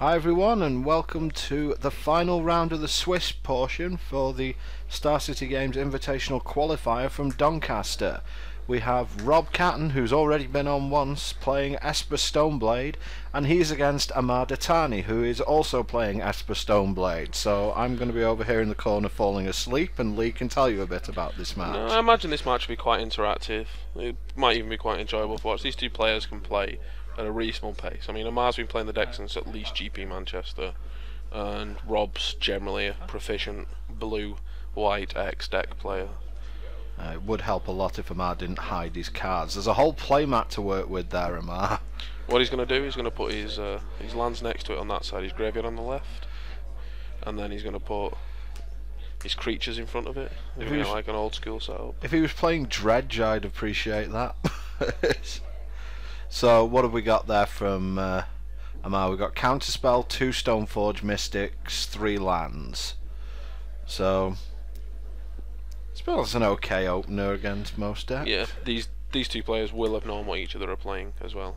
Hi everyone, and welcome to the final round of the Swiss portion for the Star City Games Invitational Qualifier from Doncaster. We have Rob Catton, who's already been on once, playing Esper Stoneblade, and he's against Amar Dattani, who is also playing Esper Stoneblade. So I'm going to be over here in the corner falling asleep, and Lee can tell you a bit about this match. No, I imagine this match will be quite interactive. It might even be quite enjoyable to watch. These two players can play at a reasonable pace. I mean, Amar's been playing the deck since at least GP Manchester, and Rob's generally a proficient blue-white X deck player. It would help a lot if Amar didn't hide his cards. There's a whole playmat to work with there, Amar. What he's going to do, he's going to put his lands next to it on that side, his graveyard on the left, and then he's going to put his creatures in front of it, like an old school setup. If he was playing Dredge, I'd appreciate that. So what have we got there from Amar? We've got Counterspell, 2 Stoneforge Mystics, 3 lands. So it's an okay opener against most decks. Yeah, these two players will have known what each other are playing as well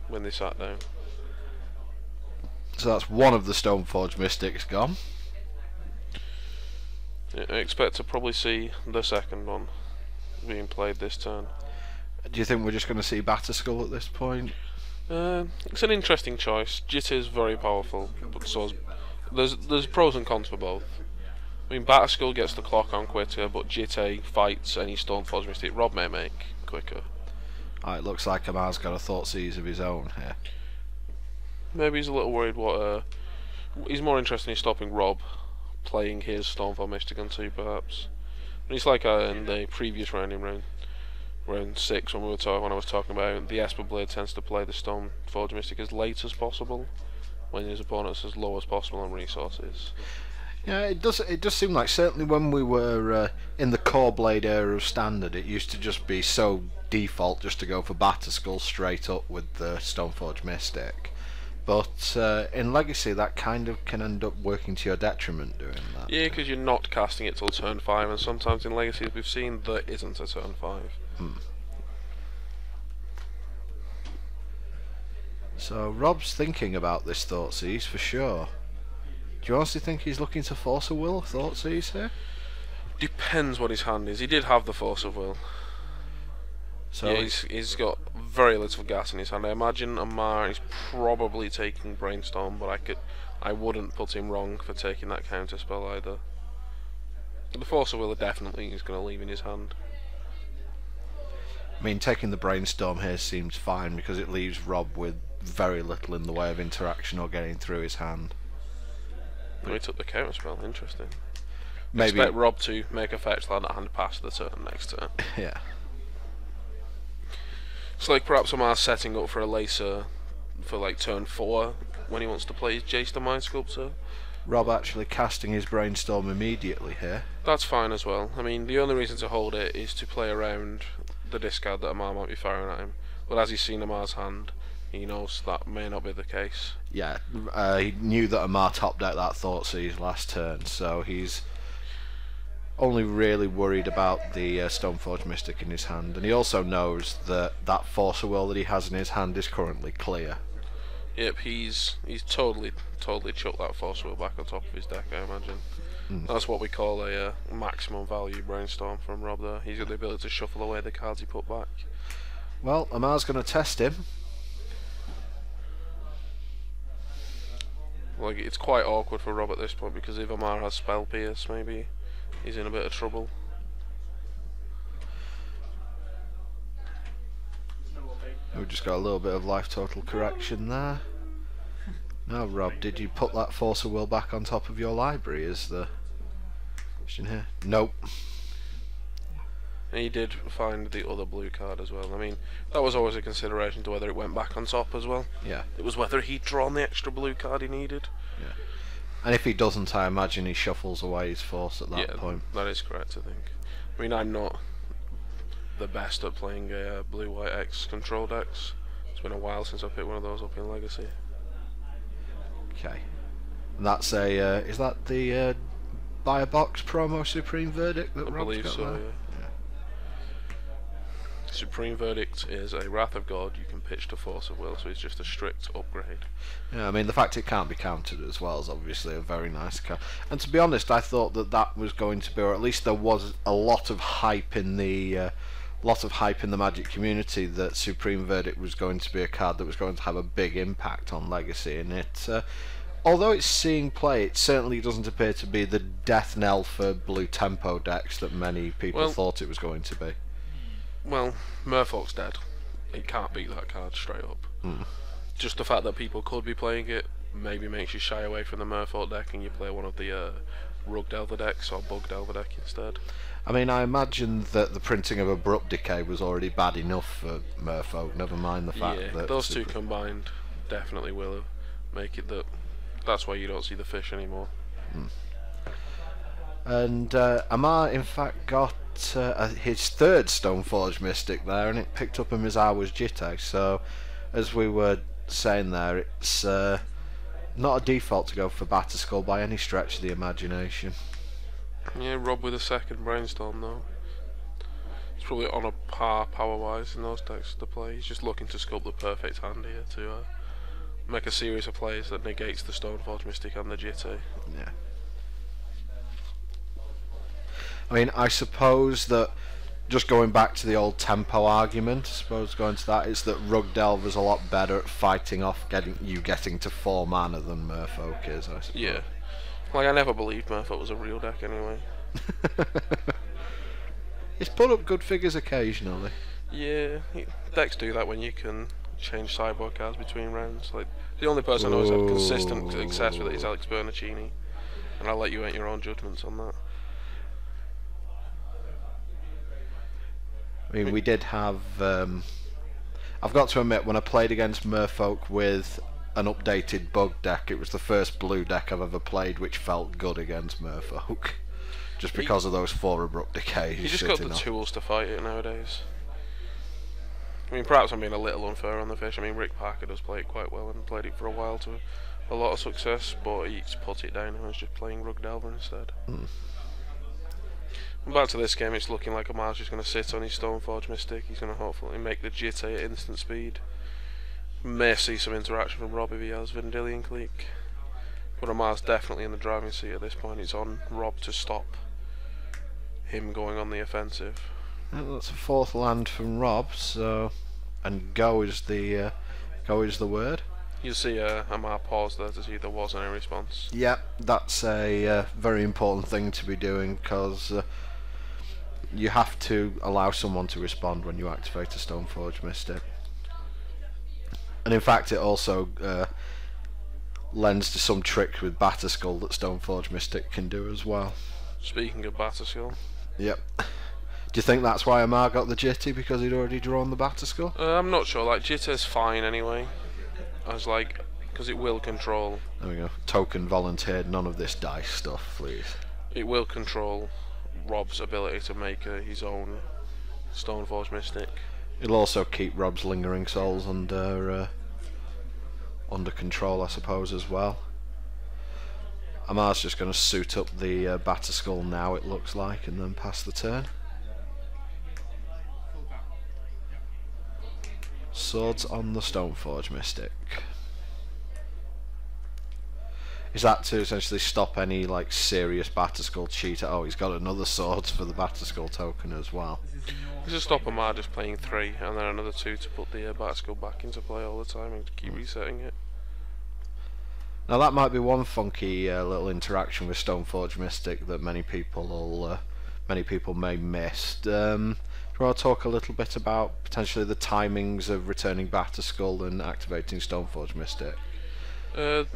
when they sat down. So that's one of the Stoneforge Mystics gone. Yeah, I expect to probably see the second one being played this turn. Do you think we're just going to see Batterskull at this point? It's an interesting choice. Jitte is very powerful, but there's pros and cons for both. I mean, Batterskull gets the clock on quicker, but Jitte fights any Stoneforge Mystic Rob may make quicker. It looks like Amar's got a Thoughtseize of his own here. Maybe he's a little worried what... he's more interested in stopping Rob playing his Stoneforge Mystic on 2, perhaps. And it's like in the previous round in round 6 when I was talking about the Esper Blade tends to play the Stoneforge Mystic as late as possible when his opponent's as low as possible on resources. Yeah, it does seem like, certainly when we were in the Core Blade era of Standard, it used to just be so default just to go for Batterskull straight up with the Stoneforge Mystic. But in Legacy that kind of can end up working to your detriment doing that. Yeah, because you're not casting it till turn 5, and sometimes in Legacy as we've seen there isn't a turn 5. So Rob's thinking about this Thoughtseize for sure. Do you honestly think he's looking to force a will Thoughtseize here? Depends what his hand is. He did have the Force of Will. So yeah, he's got very little gas in his hand. I imagine Amar is probably taking Brainstorm, but I wouldn't put him wrong for taking that counter spell either. The Force of Will definitely is going to leave in his hand. I mean, taking the Brainstorm here seems fine because it leaves Rob with very little in the way of interaction or getting through his hand. Oh, he took the counter spell. Interesting. Maybe expect Rob to make a fetch land and pass the turn next turn. Yeah. It's like perhaps Amar's setting up for a laser for like turn 4 when he wants to play his Jace the Mind Sculptor. Rob actually casting his Brainstorm immediately here. That's fine as well. I mean, the only reason to hold it is to play around the discard that Amar might be firing at him. But as he's seen Amar's hand, he knows that may not be the case. Yeah, he knew that Amar topped out that Thoughtseize last turn, so he's only really worried about the Stoneforge Mystic in his hand, and he also knows that that Force of Will that he has in his hand is currently clear. Yep, he's totally chucked that Force of Will back on top of his deck, I imagine. That's what we call a maximum value Brainstorm from Rob there. He's got the ability to shuffle away the cards he put back. Well, Amar's going to test him. Like, it's quite awkward for Rob at this point because if Amar has Spell Pierce, maybe he's in a bit of trouble. We've just got a little bit of life total correction there. Now, Rob, did you put that Force of Will back on top of your library? Is the question here? Nope. And he did find the other blue card as well. I mean, that was always a consideration to whether it went back on top as well. Yeah. It was whether he'd drawn the extra blue card he needed. Yeah. And if he doesn't, I imagine he shuffles away his Force at that point. That is correct, I think. I mean, I'm not the best at playing blue-white X control decks. It's been a while since I picked one of those up in Legacy. Okay. And that's a, is that the buy a box promo Supreme Verdict that Rob's got so, there? yeah. Supreme Verdict is a Wrath of God you can pitch to Force of Will, so it's just a strict upgrade. Yeah, I mean, the fact it can't be countered as well is obviously a very nice card. And to be honest, I thought that that was going to be, or at least there was a lot of hype in the Magic community that Supreme Verdict was going to be a card that was going to have a big impact on Legacy, and it, although it's seeing play, it certainly doesn't appear to be the death knell for blue tempo decks that many people thought it was going to be. Well, Merfolk's dead. It can't beat that card straight up. Just the fact that people could be playing it maybe makes you shy away from the Merfolk deck and you play one of the Rug Delver decks or Bug Delver deck instead. I mean, I imagine that the printing of Abrupt Decay was already bad enough for Merfolk, never mind the fact that... those two combined definitely will make it that... That's why you don't see the fish anymore. And Amar, in fact, got his third Stoneforge Mystic there, and it picked up a Mizawa's Jitte, so as we were saying there, it's not a default to go for Batterskull by any stretch of the imagination. Yeah, Rob with a second Brainstorm though. It's probably on a par power-wise in those decks to play. He's just looking to sculpt the perfect hand here to make a series of plays that negates the Stoneforge Mystic and the Jitte. Yeah. I mean, I suppose that, just going back to the old tempo argument, I suppose going to that, is that Rug Delver's a lot better at fighting off getting to 4 mana than Merfolk is, I suppose. Yeah. Like, I never believed Merfolk was a real deck anyway. It's put up good figures occasionally. Yeah, decks do that when you can change sideboard cards between rounds. Like, the only person I know who's had consistent success with it is Alex Bernacini, and I'll let you make your own judgments on that. I mean, we did have... I've got to admit, when I played against Merfolk with an updated Bug deck, it was the first blue deck I've ever played which felt good against Merfolk. Just because of those 4 Abrupt Decays. You just got the tools to fight it nowadays. I mean, perhaps I'm being a little unfair on the fish. I mean, Rick Parker does play it quite well and played it for a while to a lot of success, but he's put it down and was just playing Rug Delver instead. Back to this game, it's looking like Amar's just going to sit on his Stoneforge Mystic. He's going to hopefully make the Jitte at instant speed. May see some interaction from Rob if he has Vendilion Clique. But Amar's definitely in the driving seat at this point. It's on Rob to stop him going on the offensive. Well, that's a 4th land from Rob, so... And go is the word. You see Amar pause there to see if there was any response. Yeah, that's a very important thing to be doing, because you have to allow someone to respond when you activate a Stoneforge Mystic. And in fact, it also lends to some tricks with Batterskull that Stoneforge Mystic can do as well. Speaking of Batterskull. Yep. Do you think that's why Amar got the Jitte, because he'd already drawn the Batterskull? I'm not sure. Like, Jitte's fine anyway. Because it will control. There we go. Token volunteered. None of this dice stuff, please. It will control Rob's ability to make his own Stoneforge Mystic. It'll also keep Rob's Lingering Souls under control, I suppose, as well. Amar's just going to suit up the Batterskull now, it looks like, and then pass the turn. Swords on the Stoneforge Mystic. Is that to essentially stop any like serious Batterskull cheat? Oh, he's got another swords for the Batterskull token as well. This will stop Amar just playing 3 and then another 2 to put the Batterskull back into play all the time and keep resetting it. Now that might be one funky little interaction with Stoneforge Mystic that many people may miss. Do you want to talk a little bit about potentially the timings of returning Batterskull and activating Stoneforge Mystic? The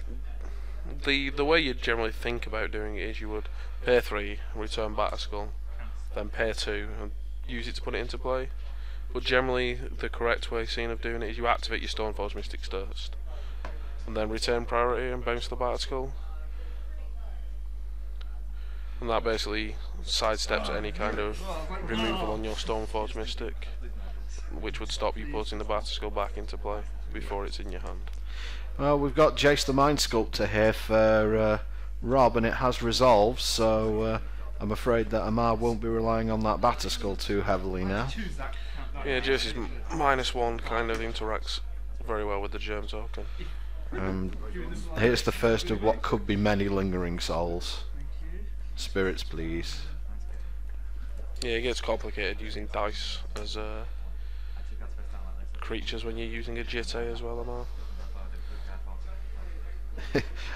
way you generally think about doing it is you would pay 3, return Batterskull, then pay 2 and use it to put it into play. But generally the correct way seen of doing it is you activate your Stoneforge Mystic first, and then return priority and bounce the Batterskull. And that basically sidesteps any kind of removal on your Stoneforge Mystic, which would stop you putting the Batterskull back into play before it's in your hand. Well, we've got Jace the Mind Sculptor here for Rob, and it has resolved, so I'm afraid that Amar won't be relying on that batter skull too heavily now. Yeah, Jersey's -1 kind of interacts very well with the germ token. Here's the first of what could be many lingering souls. Spirits, please. Yeah, it gets complicated using dice as creatures when you're using a Jitte as well, Amar.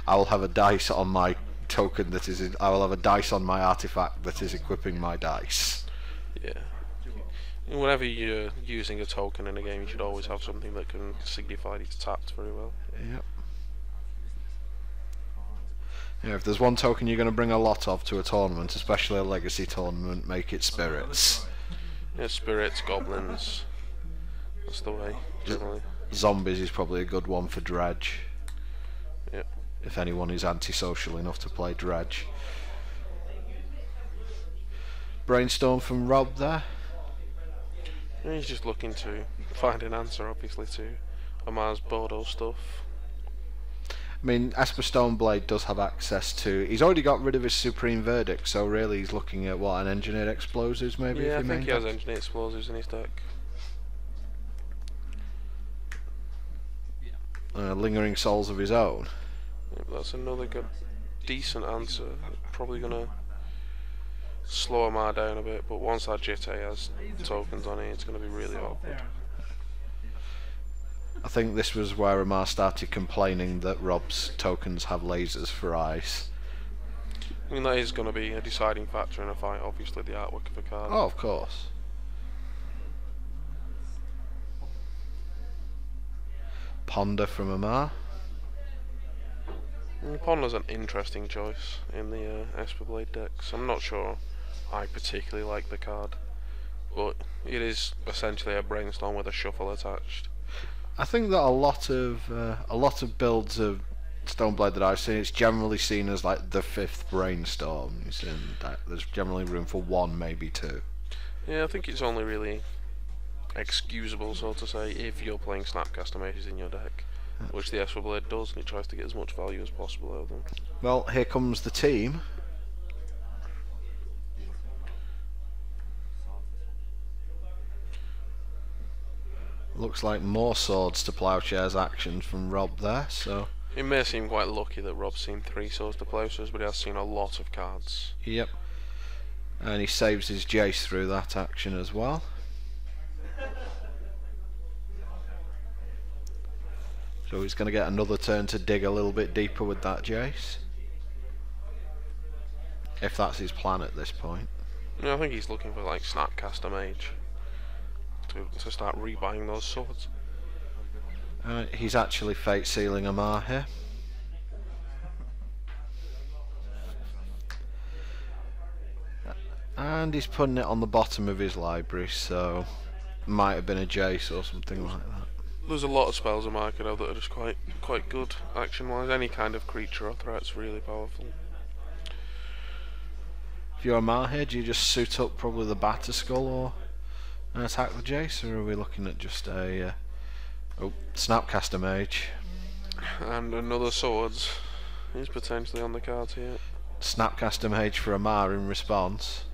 I will have a dice on my token that is. I will have a dice on my artifact that is equipping my dice. Yeah. Whenever you're using a token in a game, you should always have something that can signify it's tapped very well. Yep. Yeah, if there's one token you're going to bring a lot of to a tournament, especially a legacy tournament, make it spirits. Yeah, spirits, goblins. That's the way, generally. Zombies is probably a good one for Dredge. Yep. If anyone is antisocial enough to play Dredge. Brainstorm from Rob there. Yeah, he's just looking to find an answer, obviously, to Amar's Bordeaux stuff. I mean, Esper Stoneblade does have access to... He's already got rid of his Supreme Verdict, so really he's looking at, what, an Engineered Explosives maybe? Yeah, if I think he has Engineered Explosives in his deck. Lingering Souls of his own. Yeah, that's another good, decent answer. Probably going to slow Amar down a bit, but once that Jitte has tokens on it, it's going to be really awkward. I think this was where Amar started complaining that Rob's tokens have lasers for eyes. I mean, that is going to be a deciding factor in a fight, obviously, the artwork of a card. Oh, of course. Ponder from Amar. Ponder's an interesting choice in the Esper Blade decks. I'm not sure I particularly like the card, but it is essentially a brainstorm with a shuffle attached. I think that a lot of builds of Stoneblade that I've seen, it's generally seen as like the fifth brainstorm, and there's generally room for one, maybe two. Yeah, I think it's only really excusable, so to say, if you're playing Snapcaster Mages in your deck, which the Esper Blade does, and it tries to get as much value as possible out of them. Well, here comes the team. Looks like more swords to Plowshares action from Rob there, so... It may seem quite lucky that Rob's seen 3 swords to Plowshares, but he has seen a lot of cards. Yep. And he saves his Jace through that action as well. So he's going to get another turn to dig a little bit deeper with that Jace. If that's his plan at this point. Yeah, I think he's looking for like Snapcaster Mage to start rebuying those swords. He's actually fate sealing Amar here. And he's putting it on the bottom of his library, so might have been a Jace or something like that. There's a lot of spells in Market that are just quite good action wise. Any kind of creature or threat's really powerful. If you're Amar here, do you just suit up probably the Batter Skull or and attack the Jace, or are we looking at just a Snapcaster Mage? And another swords is potentially on the cards here. Snapcaster Mage for Amar in response.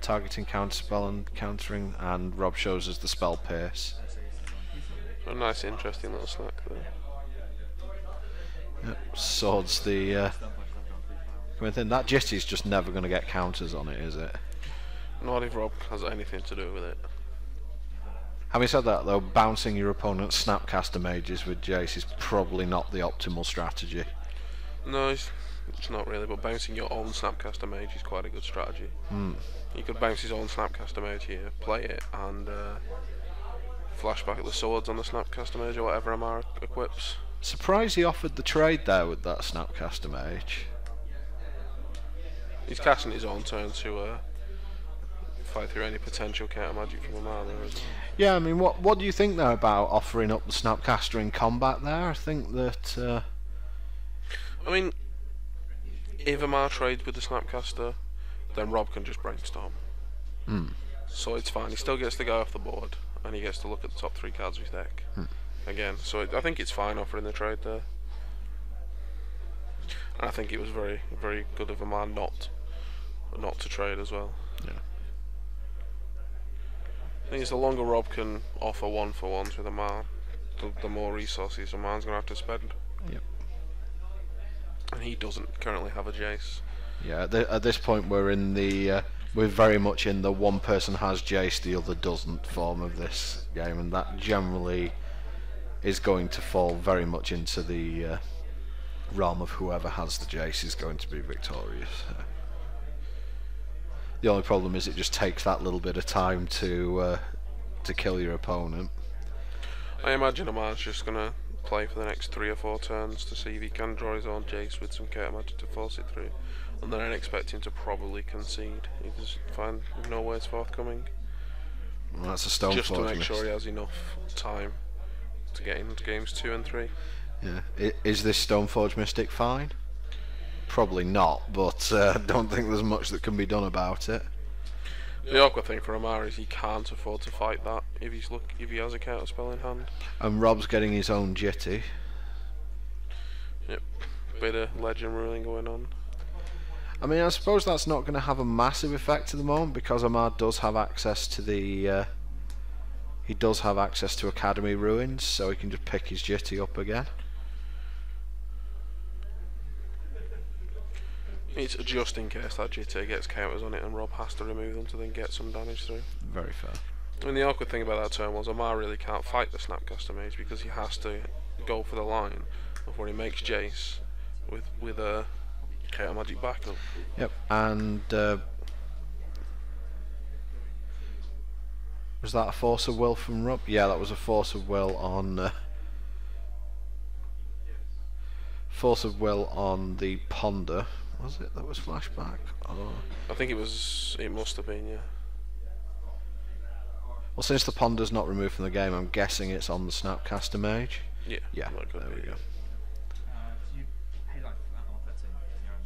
Targeting counterspell and countering, and Rob shows us the spell Pierce. A nice interesting little snack there. Yep, swords the that Jitty's just never going to get counters on it, is it? Not if Rob has anything to do with it. Having said that though, bouncing your opponent's Snapcaster Mages with Jace is probably not the optimal strategy. No, it's not really, but bouncing your own Snapcaster Mage is quite a good strategy. He could bounce his own Snapcaster Mage here, play it, and flashback the swords on the Snapcaster Mage or whatever Amar equips. Surprised he offered the trade there with that Snapcaster Mage. He's casting his own turn to fight through any potential counter magic from Amar there as well. Yeah, I mean, what do you think though about offering up the Snapcaster in combat there? I think that... I mean, if Amar trades with the Snapcaster, then Rob can just brainstorm. So it's fine, he still gets the guy off the board, and he gets to look at the top 3 cards of his deck. Again, so I think it's fine offering the trade there. And I think it was very, very good of Amar not not to trade as well. Yeah. I think it's the longer Rob can offer 1-for-1s with Amar, the more resources Amar's going to have to spend. Yep. And he doesn't currently have a Jace. Yeah, at this point we're in the we're very much in the one person has Jace, the other doesn't form of this game, and that generally is going to fall very much into the realm of whoever has the Jace is going to be victorious. The only problem is it just takes that little bit of time to kill your opponent. I imagine Amar's just going to play for the next 3 or 4 turns to see if he can draw his own Jace with some Catton magic to force it through, and then I'd expect him to probably concede. He just find no ways forthcoming. Well, that's a Stoneforge just to make sure he has enough time to get into games 2 and 3. Yeah. Is this Stoneforge Mystic fine? Probably not, but I don't think there's much that can be done about it. The awkward thing for Amar is he can't afford to fight that if he has a counter spell in hand. And Rob's getting his own Jitty. Yep, bit of legend ruling going on. I mean, I suppose that's not going to have a massive effect at the moment because Amar does have access to the. He does have access to Academy Ruins, so he can just pick his Jitty up again. It's just in case that Jitter gets counters on it and Rob has to remove them to then get some damage through. Very fair. And the awkward thing about that turn was Amar really can't fight the Snapcaster Mage because he has to go for the line of where he makes Jace with a Chaos Magic backup. Yep, and was that a Force of Will from Rob? Yeah, that was a Force of Will on the Ponder. Was it that was flashback? Oh. I think it must have been, yeah. Well, since the Ponder's not removed from the game, I'm guessing it's on the Snapcaster Mage. Yeah, there we go.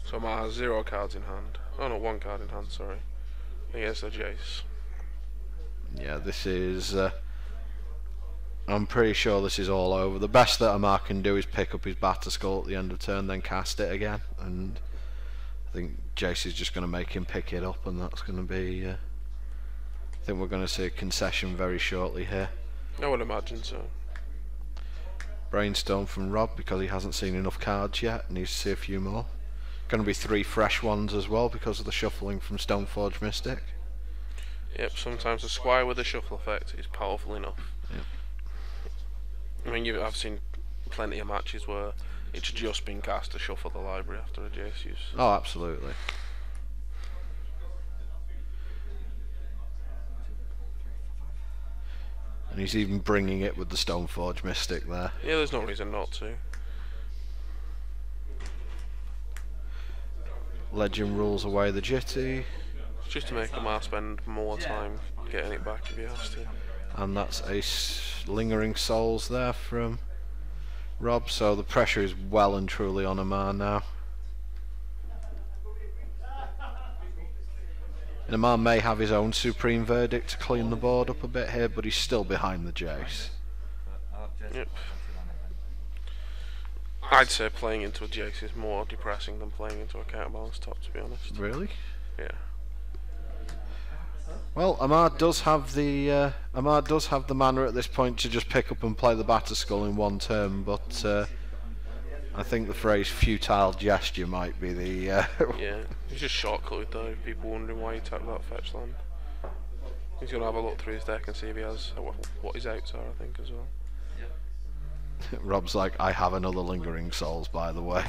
So Amar has 0 cards in hand. Oh no, 1 card in hand, sorry. He has a Jace. Yeah, this is... I'm pretty sure this is all over. The best that Amar can do is pick up his Batterskull at the end of turn, then cast it again, and I think Jace is just going to make him pick it up, and that's going to be... I think we're going to see a concession very shortly here. I would imagine so. Brainstorm from Rob because he hasn't seen enough cards yet, needs to see a few more. Going to be 3 fresh ones as well because of the shuffling from Stoneforge Mystic. Yep, sometimes a Squire with a shuffle effect is powerful enough. Yep. I mean, I've seen plenty of matches where it's just been cast to shuffle the library after a Jace use. Oh, absolutely. And he's even bringing it with the Stoneforge Mystic there. Yeah, there's no reason not to. Legend rules away the Jitty. Just to make Amar spend more time getting it back if he has to. And that's a Lingering Souls there from Rob, so the pressure is well and truly on Amar now. And Amar may have his own Supreme Verdict to clean the board up a bit here, but he's still behind the Jace. Yep. I'd say playing into a Jace is more depressing than playing into a counterbalance top, to be honest. Really? Yeah. Well, Amar does have the mana at this point to just pick up and play the Batterskull in one turn, but I think the phrase "futile gesture" might be the. Yeah, he's just shortcutted though. People wondering why he tapped that fetch land. He's gonna have a look through his deck and see if he has what his outs are, I think, as well. Rob's like, I have another Lingering Souls, by the way.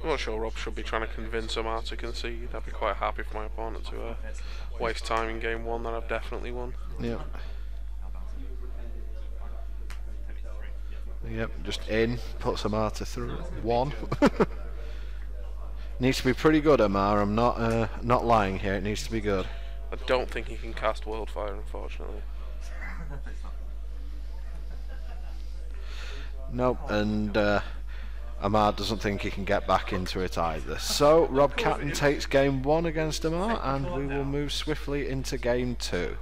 I'm not sure Rob should be trying to convince Amar to concede. I'd be quite happy for my opponent to waste time in game 1 that I've definitely won. Yep. Yep, just in, puts Amar to 1. Needs to be pretty good, Amar. I'm not lying here. It needs to be good. I don't think he can cast Wildfire, unfortunately. Nope, and Amar doesn't think he can get back into it either. So Rob Catton takes game 1 against Amar, and we will move swiftly into game 2.